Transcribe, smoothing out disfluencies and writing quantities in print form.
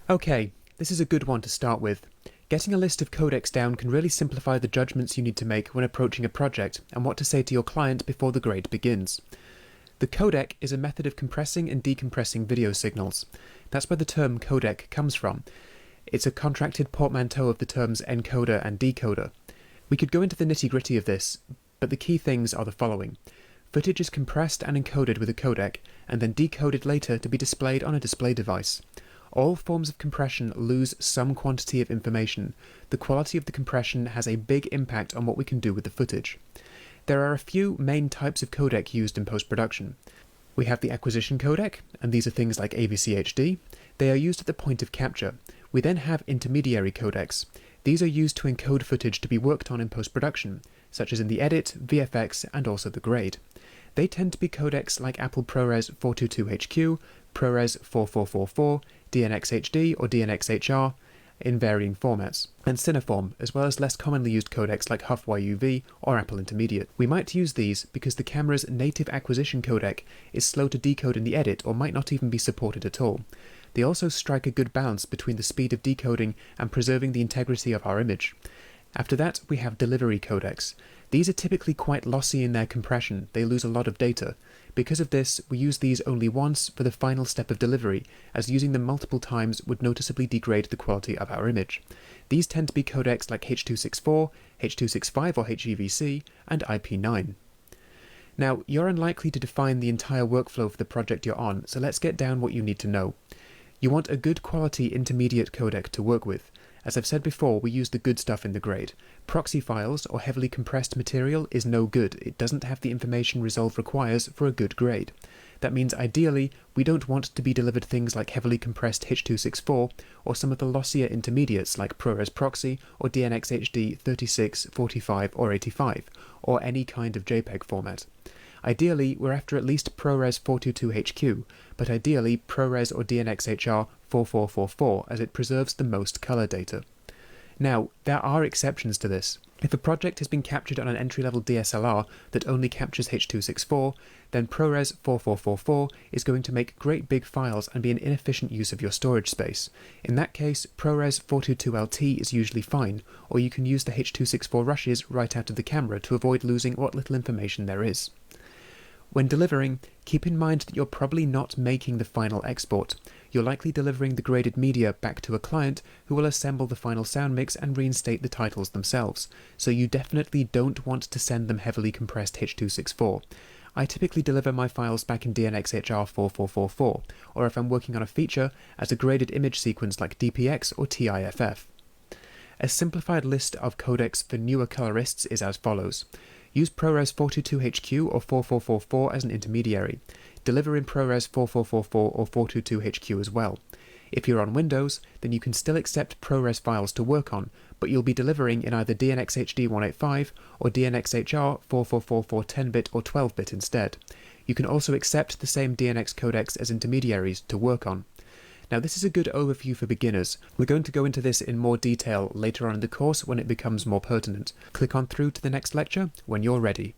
Okay, this is a good one to start with. Getting a list of codecs down can really simplify the judgments you need to make when approaching a project and what to say to your client before the grade begins. The codec is a method of compressing and decompressing video signals. That's where the term codec comes from. It's a contracted portmanteau of the terms encoder and decoder. We could go into the nitty-gritty of this, but the key things are the following. Footage is compressed and encoded with a codec, and then decoded later to be displayed on a display device. All forms of compression lose some quantity of information. The quality of the compression has a big impact on what we can do with the footage. There are a few main types of codec used in post-production. We have the acquisition codec, and these are things like AVC HD. They are used at the point of capture. We then have intermediary codecs. These are used to encode footage to be worked on in post-production, such as in the edit, VFX, and also the grade. They tend to be codecs like Apple ProRes 422HQ, ProRes 4444, DNxHD or DNxHR in varying formats, and Cineform, as well as less commonly used codecs like HUF-YUV or Apple Intermediate. We might use these because the camera's native acquisition codec is slow to decode in the edit or might not even be supported at all. They also strike a good balance between the speed of decoding and preserving the integrity of our image. After that, we have delivery codecs. These are typically quite lossy in their compression. They lose a lot of data. Because of this, we use these only once for the final step of delivery, as using them multiple times would noticeably degrade the quality of our image. These tend to be codecs like H.264, H.265 or HEVC, and IP9. Now, you're unlikely to define the entire workflow for the project you're on, so let's get down what you need to know. You want a good quality intermediate codec to work with. As I've said before, we use the good stuff in the grade. Proxy files or heavily compressed material is no good. It doesn't have the information Resolve requires for a good grade. That means ideally, we don't want to be delivered things like heavily compressed H.264 or some of the lossier intermediates like ProRes Proxy or DNxHD 36, 45 or 85, or any kind of JPEG format. Ideally, we're after at least ProRes 422HQ, but ideally ProRes or DNxHR 4444 as it preserves the most color data. Now, there are exceptions to this. If a project has been captured on an entry-level DSLR that only captures H.264, then ProRes 4444 is going to make great big files and be an inefficient use of your storage space. In that case, ProRes 422LT is usually fine, or you can use the H.264 rushes right out of the camera to avoid losing what little information there is. When delivering, keep in mind that you're probably not making the final export. You're likely delivering the graded media back to a client who will assemble the final sound mix and reinstate the titles themselves, so you definitely don't want to send them heavily compressed H.264. I typically deliver my files back in DNxHR 4444, or if I'm working on a feature, as a graded image sequence like DPX or TIFF. A simplified list of codecs for newer colorists is as follows. Use ProRes 422HQ or 4444 as an intermediary. Deliver in ProRes 4444 or 422HQ as well. If you're on Windows, then you can still accept ProRes files to work on, but you'll be delivering in either DNxHD 185 or DNxHR 4444 10-bit or 12-bit instead. You can also accept the same DNx codecs as intermediaries to work on. Now, this is a good overview for beginners. We're going to go into this in more detail later on in the course when it becomes more pertinent. Click on through to the next lecture when you're ready.